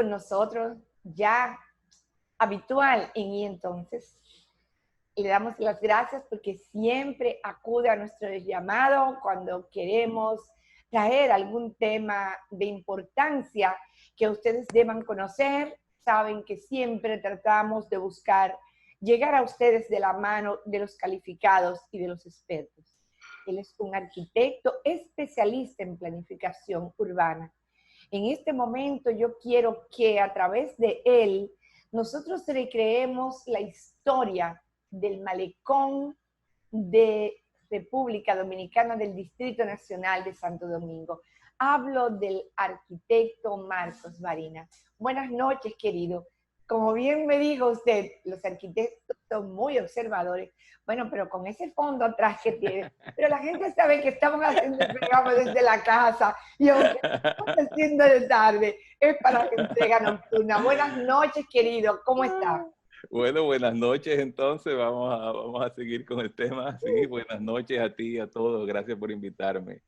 con nosotros, ya habitual en Y Entonces. Le damos las gracias porque siempre acude a nuestro llamado cuando queremos traer algún tema de importancia que ustedes deban conocer. Saben que siempre tratamos de buscar llegar a ustedes de la mano de los calificados y de los expertos. Él es un arquitecto especialista en planificación urbana. En este momento yo quiero que a través de él nosotros recreemos la historia del malecón de República Dominicana del Distrito Nacional de Santo Domingo. Hablo del arquitecto Marcos Barina. Buenas noches, querido. Como bien me dijo usted, los arquitectos son muy observadores. Bueno, pero con ese fondo atrás que tiene. Pero la gente sabe que estamos haciendo el programa desde la casa y aunque estamos haciendo de tarde, es para la entrega nocturna. Buenas noches, querido. ¿Cómo está? Bueno, buenas noches entonces, vamos a seguir con el tema. Sí, buenas noches a ti y a todos, gracias por invitarme.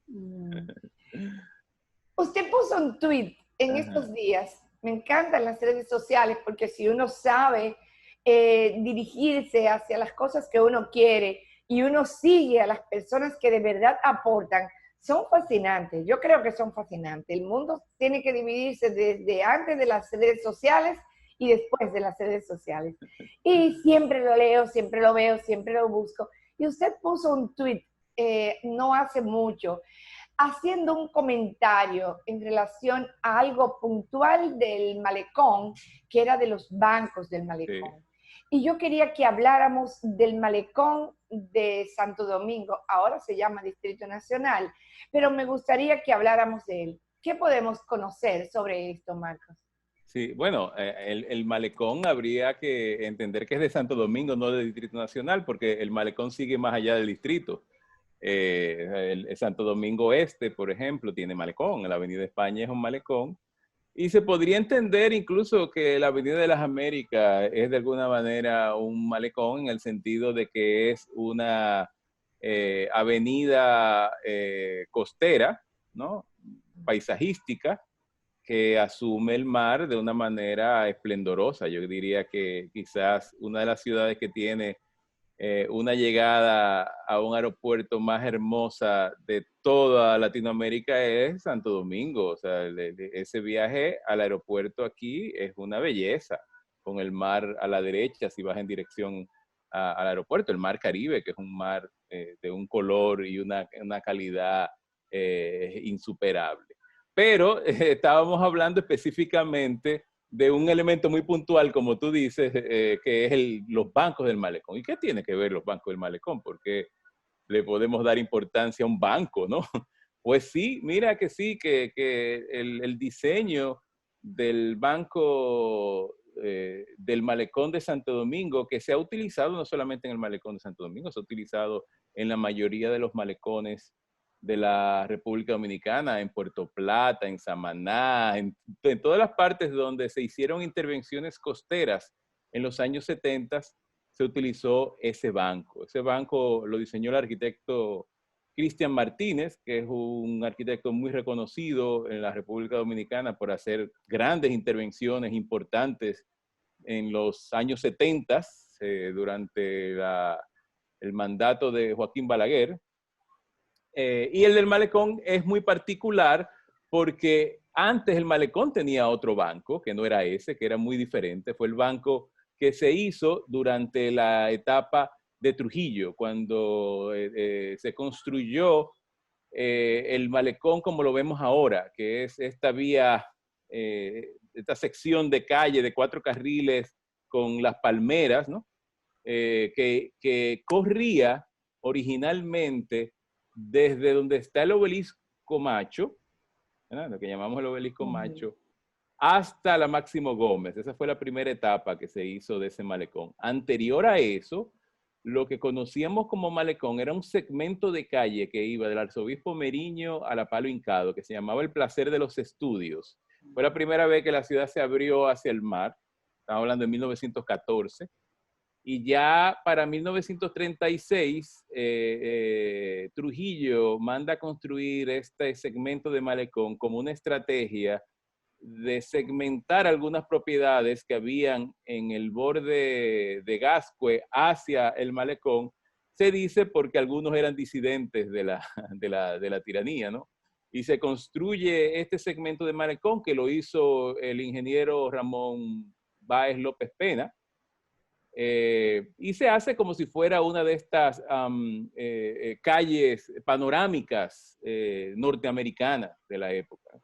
Usted puso un tweet en Ajá. estos días, me encantan las redes sociales porque si uno sabe dirigirse hacia las cosas que uno quiere y uno sigue a las personas que de verdad aportan, son fascinantes, yo creo que son fascinantes. El mundo tiene que dividirse desde antes de las redes sociales y después de las redes sociales. Y siempre lo leo, siempre lo veo, siempre lo busco. Y usted puso un tweet no hace mucho, haciendo un comentario en relación a algo puntual del malecón, que era de los bancos del Sí. malecón. Y yo quería que habláramos del malecón de Santo Domingo, ahora se llama Distrito Nacional, pero me gustaría que habláramos de él. ¿Qué podemos conocer sobre esto, Marcos? Sí, bueno, el malecón habría que entender que es de Santo Domingo, no del Distrito Nacional, porque el malecón sigue más allá del distrito. El Santo Domingo Este, por ejemplo, tiene malecón, la Avenida España es un malecón, y se podría entender incluso que la Avenida de las Américas es de alguna manera un malecón en el sentido de que es una avenida costera, ¿no? Paisajística, que asume el mar de una manera esplendorosa. Yo diría que quizás una de las ciudades que tiene una llegada a un aeropuerto más hermosa de toda Latinoamérica es Santo Domingo. O sea, ese viaje al aeropuerto aquí es una belleza, con el mar a la derecha si vas en dirección al aeropuerto, el mar Caribe, que es un mar de un color y una calidad insuperable. Pero estábamos hablando específicamente de un elemento muy puntual, como tú dices, que es los bancos del malecón. ¿Y qué tiene que ver los bancos del malecón? Porque le podemos dar importancia a un banco, ¿no? Pues sí, mira que sí, que el diseño del banco del malecón de Santo Domingo, que se ha utilizado no solamente en el malecón de Santo Domingo, se ha utilizado en la mayoría de los malecones de la República Dominicana, en Puerto Plata, en Samaná, en todas las partes donde se hicieron intervenciones costeras en los años 70, se utilizó ese banco. Ese banco lo diseñó el arquitecto Cristian Martínez, que es un arquitecto muy reconocido en la República Dominicana por hacer grandes intervenciones importantes en los años 70, durante el mandato de Joaquín Balaguer. Y el del malecón es muy particular porque antes el malecón tenía otro banco, que no era ese, que era muy diferente. Fue el banco que se hizo durante la etapa de Trujillo, cuando se construyó el malecón como lo vemos ahora, que es esta vía, esta sección de calle de 4 carriles con las palmeras, ¿no? Que corría originalmente desde donde está el obelisco Macho, ¿verdad? Lo que llamamos el obelisco Macho, hasta la Máximo Gómez. Esa fue la primera etapa que se hizo de ese malecón. Anterior a eso, lo que conocíamos como malecón era un segmento de calle que iba del Arzobispo Meriño a la Palo Hincado, que se llamaba el Placer de los Estudios. Fue la primera vez que la ciudad se abrió hacia el mar. Estamos hablando de 1914. Y ya para 1936, Trujillo manda a construir este segmento de malecón como una estrategia de segmentar algunas propiedades que habían en el borde de Gascue hacia el malecón, se dice porque algunos eran disidentes de la tiranía, ¿no? Y se construye este segmento de malecón que lo hizo el ingeniero Ramón Báez López Pena, y se hace como si fuera una de estas calles panorámicas norteamericanas de la época,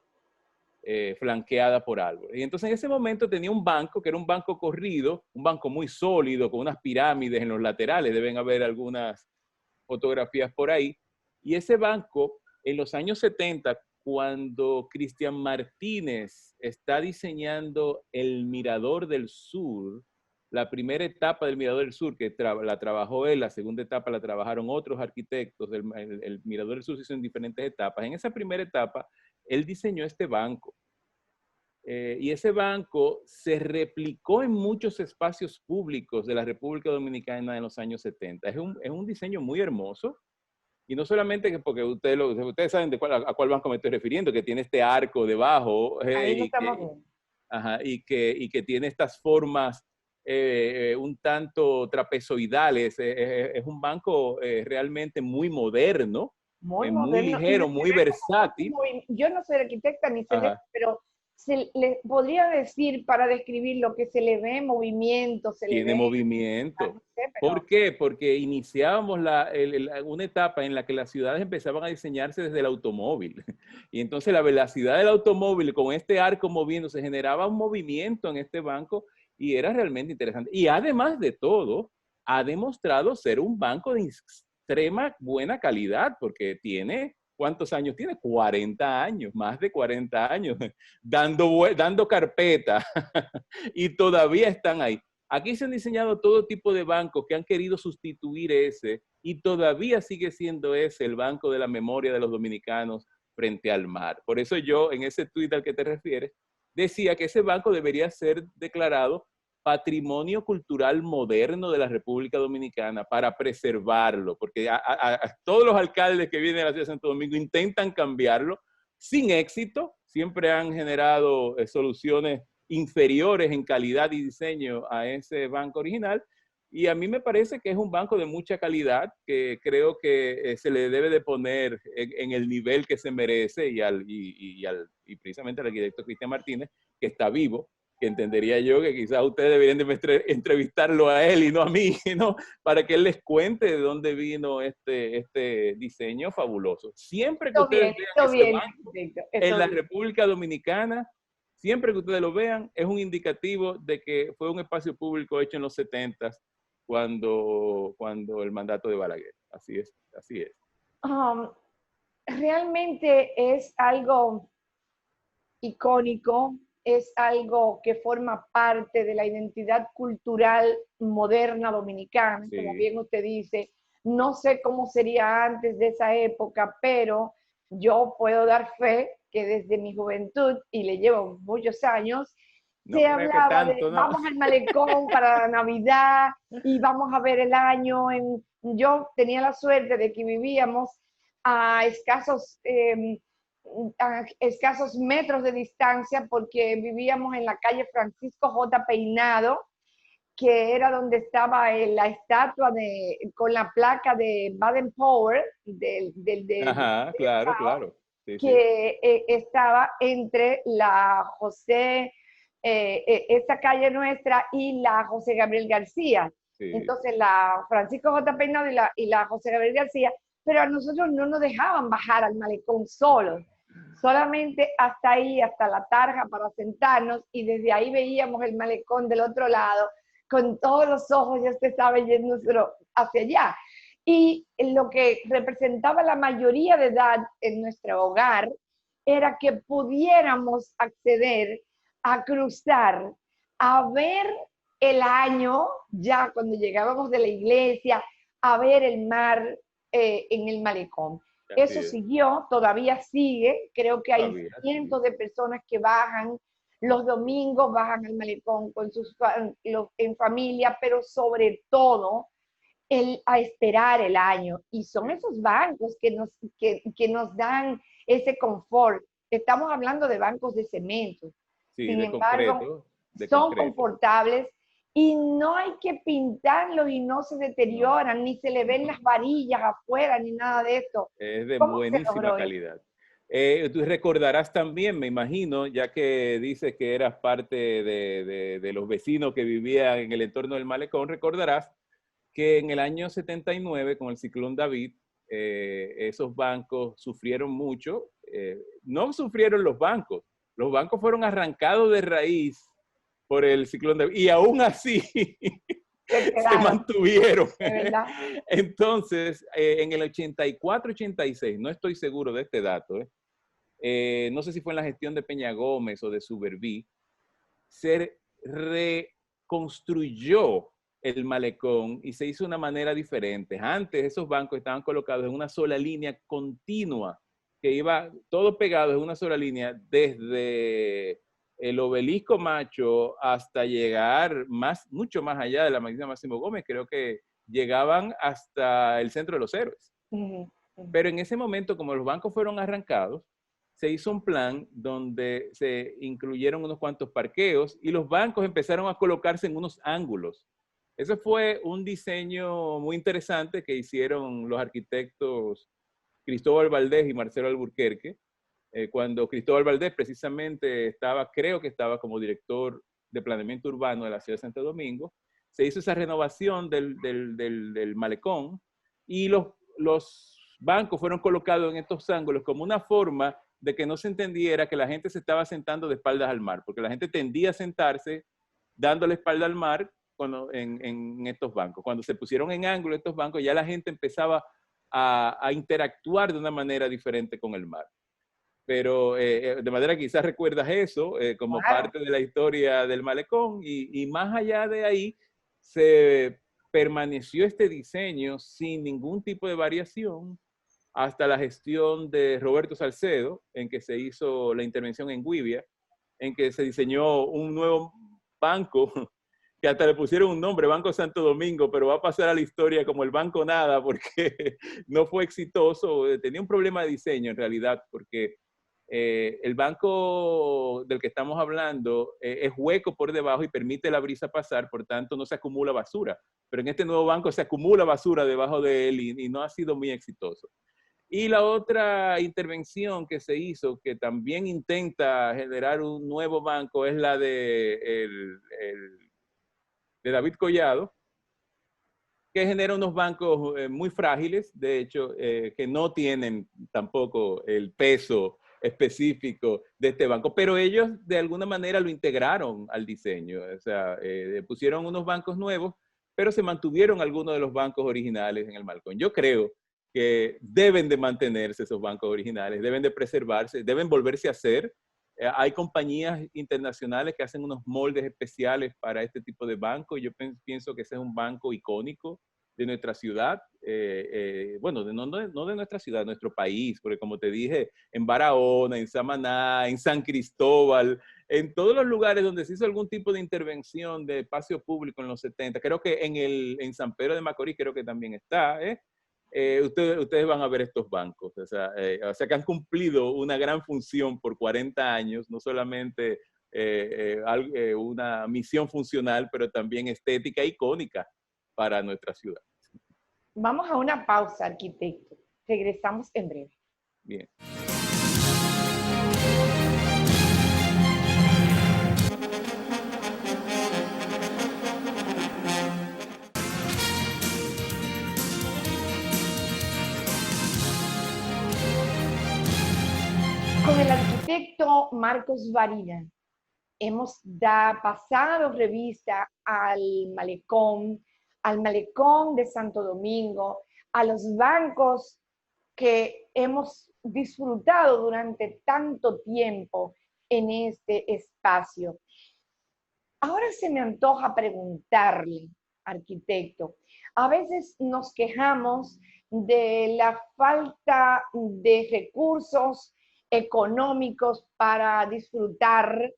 flanqueada por árboles. Y entonces en ese momento tenía un banco, que era un banco corrido, un banco muy sólido, con unas pirámides en los laterales, deben haber algunas fotografías por ahí, y ese banco en los años 70, cuando Cristian Martínez está diseñando el Mirador del Sur, la primera etapa del Mirador del Sur, que la trabajó él, la segunda etapa la trabajaron otros arquitectos, el Mirador del Sur se hizo en diferentes etapas. En esa primera etapa, él diseñó este banco. Y ese banco se replicó en muchos espacios públicos de la República Dominicana en los años 70. Es un diseño muy hermoso. Y no solamente porque ustedes saben a cuál banco me estoy refiriendo, que tiene este arco debajo Ahí lo estamos viendo. y que tiene estas formas un tanto trapezoidales. Es un banco realmente muy moderno, Muy muy moderno. ligero, muy versátil. Yo no soy arquitecta ni sé de Ajá. eso, pero se le podría decir para describir lo que se le ve movimiento, se le Tiene ve. movimiento. No sé, pero ¿Por qué? Porque iniciábamos una etapa en la que las ciudades empezaban a diseñarse desde el automóvil. Y entonces la velocidad del automóvil con este arco moviéndose generaba un movimiento en este banco y era realmente interesante. Y además de todo, ha demostrado ser un banco de extrema buena calidad porque tiene, ¿cuántos años tiene? 40 años, más de 40 años, dando carpeta y todavía están ahí. Aquí se han diseñado todo tipo de bancos que han querido sustituir ese y todavía sigue siendo ese el banco de la memoria de los dominicanos frente al mar. Por eso yo, en ese tuit al que te refieres, decía que ese banco debería ser declarado Patrimonio Cultural Moderno de la República Dominicana para preservarlo, porque todos los alcaldes que vienen a la ciudad de Santo Domingo intentan cambiarlo sin éxito, siempre han generado soluciones inferiores en calidad y diseño a ese banco original, y a mí me parece que es un banco de mucha calidad, que creo que se le debe de poner en el nivel que se merece y precisamente al arquitecto Cristian Martínez, que está vivo, que entendería yo que quizás ustedes deberían de entrevistarlo a él y no a mí, ¿no? Para que él les cuente de dónde vino este diseño fabuloso. Siempre que ustedes vean ese banco en la República Dominicana, siempre que ustedes lo vean, es un indicativo de que fue un espacio público hecho en los 70s, cuando el mandato de Balaguer. Así es, así es. Realmente es algo icónico, es algo que forma parte de la identidad cultural moderna dominicana, sí. Como bien usted dice. No sé cómo sería antes de esa época, pero yo puedo dar fe que desde mi juventud, y le llevo muchos años, se hablaba de vamos al malecón para la Navidad y vamos a ver el año. Yo tenía la suerte de que vivíamos a escasos metros de distancia, porque vivíamos en la calle Francisco J. Peinado, que era donde estaba la estatua con la placa de Baden Powell, Ajá, claro, claro. Sí, que sí. Estaba entre la José, esta calle nuestra, y la José Gabriel García. Sí. Entonces la Francisco J. Peinado y la José Gabriel García, pero a nosotros no nos dejaban bajar al malecón solos, solamente hasta ahí, hasta la tarja para sentarnos, y desde ahí veíamos el malecón del otro lado, con todos los ojos, ya usted sabe, yéndoselo hacia allá. Y lo que representaba la mayoría de edad en nuestro hogar era que pudiéramos acceder a cruzar, a ver el año, ya cuando llegábamos de la iglesia, a ver el mar en el malecón. Eso siguió, todavía sigue. Creo que hay cientos de personas que bajan los domingos, bajan al malecón con en familia, pero sobre todo a esperar el año. Y son esos bancos que nos dan ese confort. Estamos hablando de bancos de cemento, Sí, Sin de embargo, concreto, de son concreto. confortables y no hay que pintarlos y no se No, deterioran, ni se le ven no. las varillas afuera, ni nada de esto. Es de ¿Cómo se buenísima logró eso? calidad. Tú recordarás también, me imagino, ya que dices que eras parte de los vecinos que vivían en el entorno del malecón, recordarás que en el año 79, con el ciclón David, esos bancos sufrieron mucho. No sufrieron los bancos fueron arrancados de raíz por el ciclón David y aún así Se se quedaron, mantuvieron. de verdad. Entonces, en el 84-86, no estoy seguro de este dato, no sé si fue en la gestión de Peña Gómez o de Suberví, se reconstruyó el malecón y se hizo de una manera diferente. Antes esos bancos estaban colocados en una sola línea continua, que iba todo pegado en una sola línea desde el Obelisco Macho hasta llegar mucho más allá de la Avenida Máximo Gómez. Creo que llegaban hasta el Centro de los Héroes. Pero en ese momento, como los bancos fueron arrancados, se hizo un plan donde se incluyeron unos cuantos parqueos y los bancos empezaron a colocarse en unos ángulos. Eso fue un diseño muy interesante que hicieron los arquitectos Cristóbal Valdés y Marcelo Alburquerque, cuando Cristóbal Valdés precisamente estaba, creo que estaba como director de planeamiento urbano de la ciudad de Santo Domingo. Se hizo esa renovación del malecón y los bancos fueron colocados en estos ángulos como una forma de que no se entendiera que la gente se estaba sentando de espaldas al mar, porque la gente tendía a sentarse dando la espalda al mar en estos bancos. Cuando se pusieron en ángulo estos bancos, ya la gente empezaba a interactuar de una manera diferente con el mar. Pero de manera que quizás recuerdas eso como Claro. parte de la historia del malecón y más allá de ahí se permaneció este diseño sin ningún tipo de variación hasta la gestión de Roberto Salcedo, en que se hizo la intervención en Guivia, en que se diseñó un nuevo banco, que hasta le pusieron un nombre, Banco Santo Domingo, pero va a pasar a la historia como el Banco Nada, porque no fue exitoso, tenía un problema de diseño en realidad, porque el banco del que estamos hablando es hueco por debajo y permite la brisa pasar, por tanto no se acumula basura. Pero en este nuevo banco se acumula basura debajo de él y no ha sido muy exitoso. Y la otra intervención que se hizo, que también intenta generar un nuevo banco, es la de David Collado, que genera unos bancos muy frágiles, de hecho, que no tienen tampoco el peso específico de este banco, pero ellos de alguna manera lo integraron al diseño, o sea, pusieron unos bancos nuevos, pero se mantuvieron algunos de los bancos originales en el balcón. Yo creo que deben de mantenerse esos bancos originales, deben de preservarse, deben volverse a hacer. Hay compañías internacionales que hacen unos moldes especiales para este tipo de banco. Yo pienso que ese es un banco icónico de nuestra ciudad, bueno, no de nuestra ciudad, de nuestro país, porque como te dije, en Barahona, en Samaná, en San Cristóbal, en todos los lugares donde se hizo algún tipo de intervención de espacio público en los 70, creo que en San Pedro de Macorís creo que también está, ustedes van a ver estos bancos, o sea, que han cumplido una gran función por 40 años, no solamente una misión funcional, pero también estética icónica para nuestra ciudad. Vamos a una pausa, arquitecto. Regresamos en breve. Bien. Con el arquitecto Marcos Varina hemos pasado revista al malecón de Santo Domingo, a los bancos que hemos disfrutado durante tanto tiempo en este espacio. Ahora se me antoja preguntarle, arquitecto, a veces nos quejamos de la falta de recursos económicos para disfrutar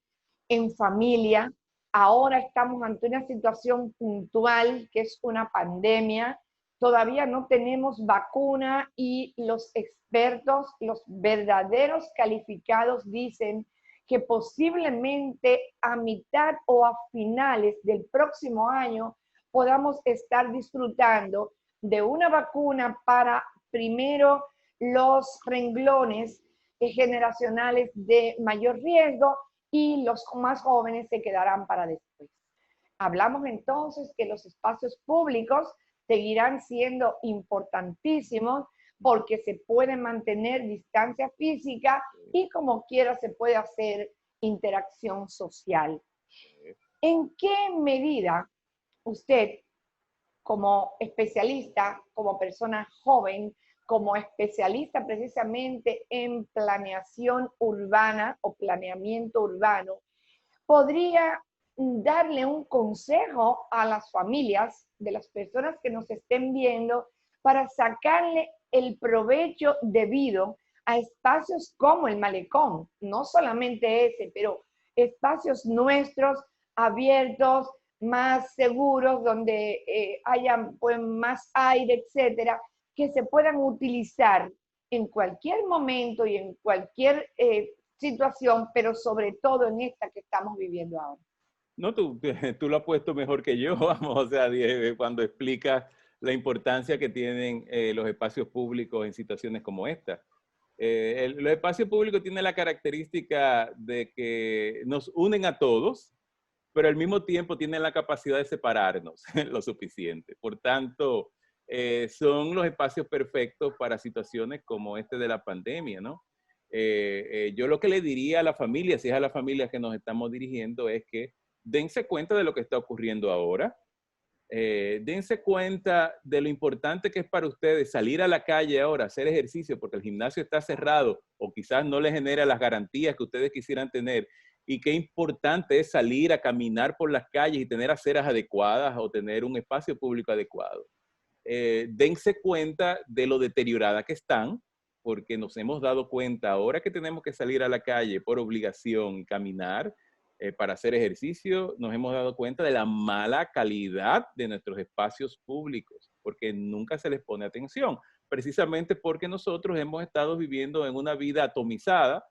en familia. Ahora estamos ante una situación puntual que es una pandemia. Todavía no tenemos vacuna y los expertos, los verdaderos calificados dicen que posiblemente a mitad o a finales del próximo año podamos estar disfrutando de una vacuna para primero los renglones generacionales de mayor riesgo y los más jóvenes se quedarán para después. Hablamos entonces que los espacios públicos seguirán siendo importantísimos porque se puede mantener distancia física y como quiera se puede hacer interacción social. ¿En qué medida usted, como especialista, como persona joven, como especialista precisamente en planeación urbana o planeamiento urbano, podría darle un consejo a las familias de las personas que nos estén viendo para sacarle el provecho debido a espacios como el malecón, no solamente ese, pero espacios nuestros abiertos, más seguros, donde haya pues, más aire, etcétera, que se puedan utilizar en cualquier momento y en cualquier situación, pero sobre todo en esta que estamos viviendo ahora. No, tú lo has puesto mejor que yo, vamos, o sea, cuando explicas la importancia que tienen los espacios públicos en situaciones como esta. Los espacios públicos tienen la característica de que nos unen a todos, pero al mismo tiempo tienen la capacidad de separarnos lo suficiente. Por tanto, son los espacios perfectos para situaciones como este de la pandemia, ¿no? Yo lo que le diría a la familia, si es a la familia que nos estamos dirigiendo, es que dense cuenta de lo que está ocurriendo ahora. Dense cuenta de lo importante que es para ustedes salir a la calle ahora, hacer ejercicio, porque el gimnasio está cerrado o quizás no les genera las garantías que ustedes quisieran tener. Y qué importante es salir a caminar por las calles y tener aceras adecuadas o tener un espacio público adecuado. Dense cuenta de lo deteriorada que están, porque nos hemos dado cuenta ahora que tenemos que salir a la calle por obligación, caminar, para hacer ejercicio, nos hemos dado cuenta de la mala calidad de nuestros espacios públicos, porque nunca se les pone atención, precisamente porque nosotros hemos estado viviendo en una vida atomizada,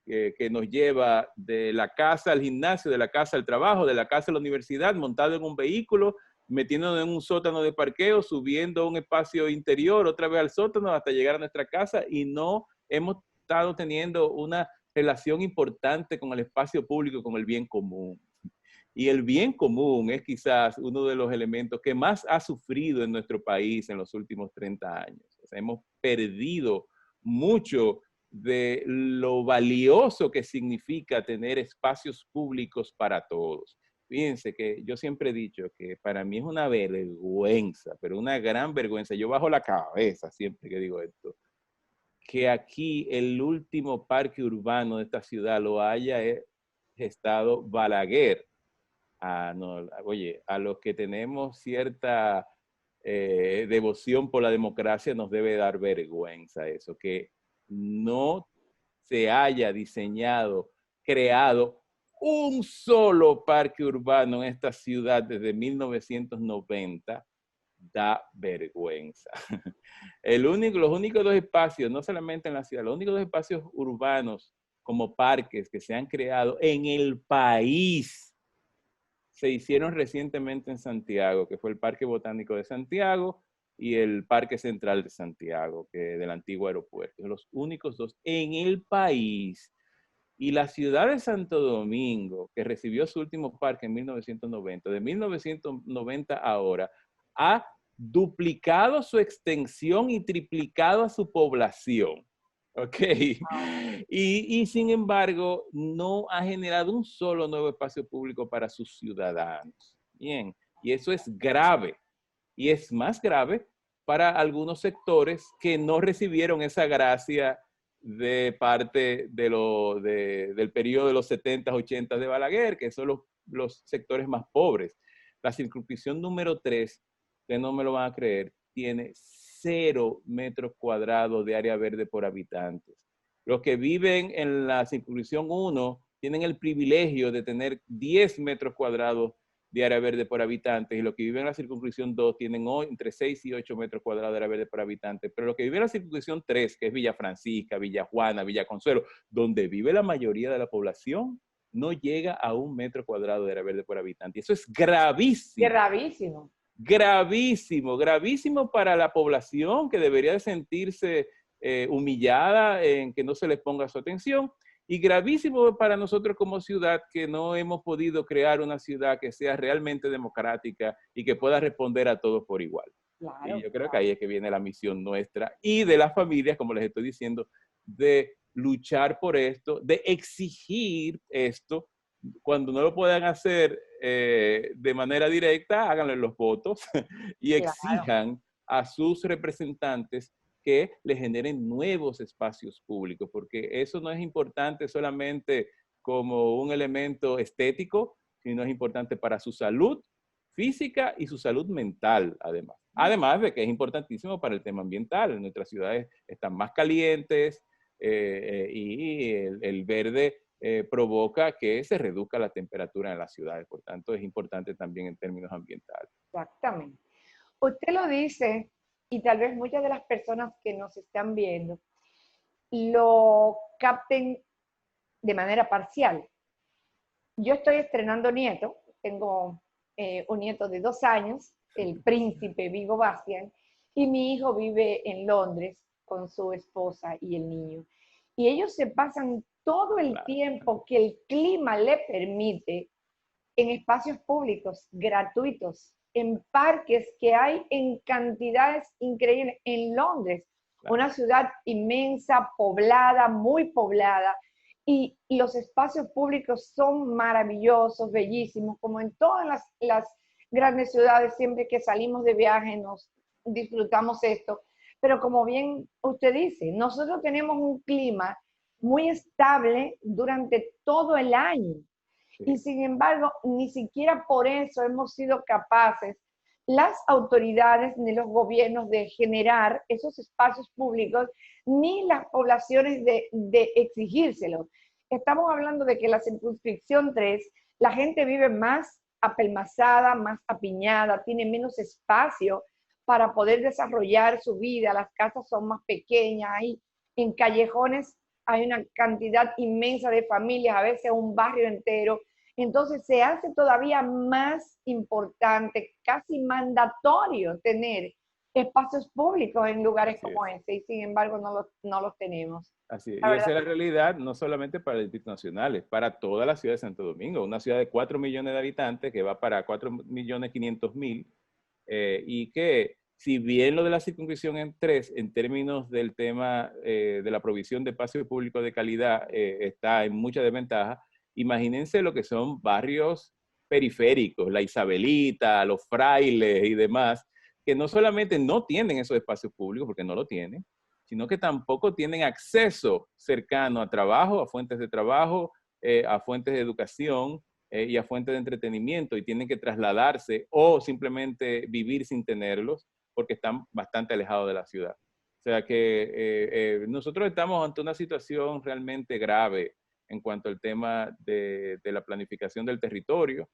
que nos lleva de la casa al gimnasio, de la casa al trabajo, de la casa a la universidad, montado en un vehículo, metiéndonos en un sótano de parqueo, subiendo a un espacio interior, otra vez al sótano hasta llegar a nuestra casa, y no hemos estado teniendo una relación importante con el espacio público, con el bien común. Y el bien común es quizás uno de los elementos que más ha sufrido en nuestro país en los últimos 30 años. O sea, hemos perdido mucho de lo valioso que significa tener espacios públicos para todos. Fíjense que yo siempre he dicho que para mí es una vergüenza, pero una gran vergüenza. Yo bajo la cabeza siempre que digo esto, que aquí el último parque urbano de esta ciudad lo haya estado Balaguer. No, oye, a los que tenemos cierta devoción por la democracia nos debe dar vergüenza eso, que no se haya diseñado, creado un solo parque urbano en esta ciudad desde 1990, da vergüenza. Los únicos dos espacios, no solamente en la ciudad, los únicos dos espacios urbanos como parques que se han creado en el país se hicieron recientemente en Santiago, que fue el Parque Botánico de Santiago y el Parque Central de Santiago, del antiguo aeropuerto. Los únicos dos en el país. Y la ciudad de Santo Domingo, que recibió su último parque en 1990, de 1990 a ahora, ha duplicado su extensión y triplicado a su población. ¿Ok? Y sin embargo, no ha generado un solo nuevo espacio público para sus ciudadanos. Bien, y eso es grave. Y es más grave para algunos sectores que no recibieron esa gracia de parte del periodo de los 70s, 80s de Balaguer, que son los sectores más pobres. La circunscripción número 3, ustedes no me lo van a creer, tiene 0 metros cuadrados de área verde por habitantes. Los que viven en la circunscripción 1 tienen el privilegio de tener 10 metros cuadrados de área verde por habitante, y los que viven en la circunscripción 2 tienen hoy entre 6 y 8 metros cuadrados de área verde por habitante, pero los que viven en la circunscripción 3, que es Villa Francisca, Villa Juana, Villa Consuelo, donde vive la mayoría de la población, no llega a 1 metro cuadrado de área verde por habitante. Y eso es gravísimo. Gravísimo. Gravísimo, gravísimo para la población que debería de sentirse humillada en que no se les ponga su atención, y gravísimo para nosotros como ciudad que no hemos podido crear una ciudad que sea realmente democrática y que pueda responder a todos por igual. Claro, Y yo creo que ahí es que viene la misión nuestra y de las familias, como les estoy diciendo, de luchar por esto, de exigir esto. Cuando no lo puedan hacer de manera directa, háganlo en los votos y claro. exijan a sus representantes que le generen nuevos espacios públicos, porque eso no es importante solamente como un elemento estético, sino es importante para su salud física y su salud mental, además. Además de que es importantísimo para el tema ambiental. Nuestras ciudades están más calientes y el verde provoca que se reduzca la temperatura en las ciudades. Por tanto, es importante también en términos ambientales. Exactamente. Usted lo dice, y tal vez muchas de las personas que nos están viendo lo capten de manera parcial. Yo estoy estrenando nieto, tengo un nieto de 2 años, el príncipe Vigo Bastian, y mi hijo vive en Londres con su esposa y el niño. Y ellos se pasan todo el tiempo que el clima le permite en espacios públicos gratuitos, en parques que hay en cantidades increíbles en Londres, una ciudad inmensa, poblada, muy poblada, y los espacios públicos son maravillosos, bellísimos, como en todas las grandes ciudades. Siempre que salimos de viaje nos disfrutamos esto, pero como bien usted dice, nosotros tenemos un clima muy estable durante todo el año. Y sin embargo, ni siquiera por eso hemos sido capaces, las autoridades ni los gobiernos, de generar esos espacios públicos, ni las poblaciones de exigírselos. Estamos hablando de que la circunscripción 3, la gente vive más apelmazada, más apiñada, tiene menos espacio para poder desarrollar su vida, las casas son más pequeñas, hay en callejones hay una cantidad inmensa de familias, a veces un barrio entero. Entonces se hace todavía más importante, casi mandatorio, tener espacios públicos en lugares como este, y sin embargo no los tenemos. Así es. Y esa es la realidad no solamente para el Distrito Nacional, es para toda la ciudad de Santo Domingo, una ciudad de 4 millones de habitantes que va para 4.500.000 y que si bien lo de la circunscripción en 3, en términos del tema de la provisión de espacios públicos de calidad, está en mucha desventaja, imagínense lo que son barrios periféricos, la Isabelita, los Frailes y demás, que no solamente no tienen esos espacios públicos, porque no lo tienen, sino que tampoco tienen acceso cercano a trabajo, a fuentes de trabajo, a fuentes de educación y a fuentes de entretenimiento, y tienen que trasladarse o simplemente vivir sin tenerlos porque están bastante alejados de la ciudad. O sea que nosotros estamos ante una situación realmente grave en cuanto al tema de la planificación del territorio,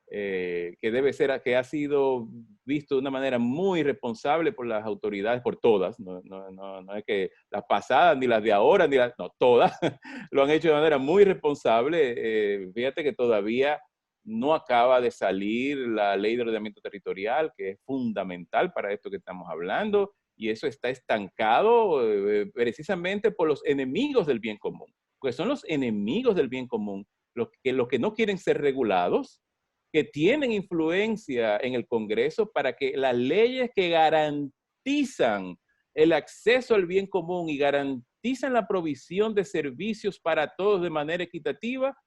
que debe ser, que ha sido visto de una manera muy responsable por las autoridades, por todas, no es que las pasadas, ni las de ahora, no, todas lo han hecho de manera muy responsable. Fíjate que todavía no acaba de salir la ley de ordenamiento territorial, que es fundamental para esto que estamos hablando, y eso está estancado precisamente por los enemigos del bien común, porque son los enemigos del bien común los que no quieren ser regulados, que tienen influencia en el Congreso para que las leyes que garantizan el acceso al bien común y garantizan la provisión de servicios para todos de manera equitativa,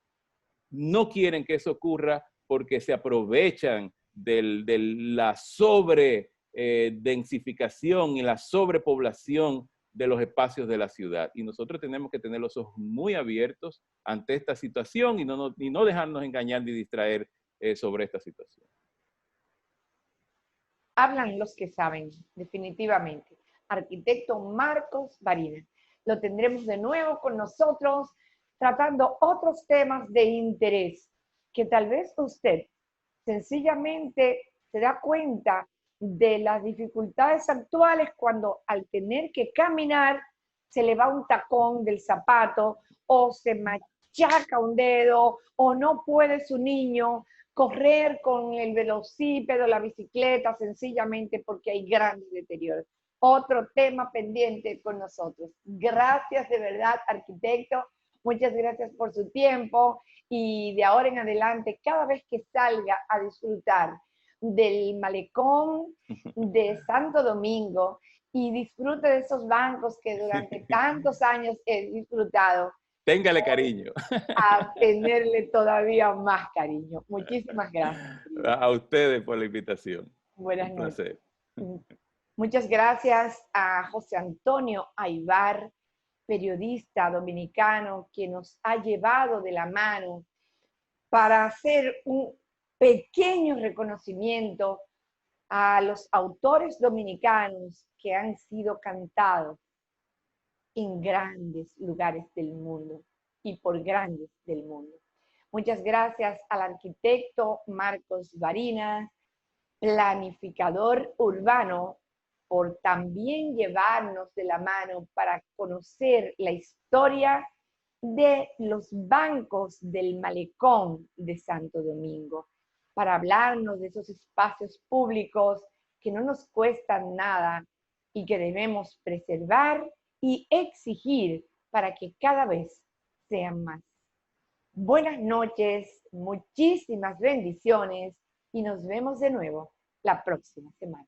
no quieren que eso ocurra porque se aprovechan de la sobredensificación y la sobrepoblación de los espacios de la ciudad. Y nosotros tenemos que tener los ojos muy abiertos ante esta situación y no dejarnos engañar ni distraer sobre esta situación. Hablan los que saben, definitivamente. Arquitecto Marcos Barina. Lo tendremos de nuevo con nosotros, tratando otros temas de interés que tal vez usted sencillamente se da cuenta de las dificultades actuales cuando al tener que caminar se le va un tacón del zapato o se machaca un dedo o no puede su niño correr con el velocípedo, la bicicleta, sencillamente porque hay grandes deterioros. Otro tema pendiente con nosotros. Gracias de verdad, arquitecto. Muchas gracias por su tiempo y de ahora en adelante, cada vez que salga a disfrutar del malecón de Santo Domingo y disfrute de esos bancos que durante tantos años he disfrutado, Téngale cariño. a tenerle todavía más cariño. Muchísimas gracias. A ustedes por la invitación. Buenas Un noches. placer. Muchas gracias a José Antonio Aybar, periodista dominicano, que nos ha llevado de la mano para hacer un pequeño reconocimiento a los autores dominicanos que han sido cantados en grandes lugares del mundo y por grandes del mundo. Muchas gracias al arquitecto Marcos Barinas, planificador urbano, por también llevarnos de la mano para conocer la historia de los bancos del malecón de Santo Domingo, para hablarnos de esos espacios públicos que no nos cuestan nada y que debemos preservar y exigir para que cada vez sean más. Buenas noches, muchísimas bendiciones y nos vemos de nuevo la próxima semana.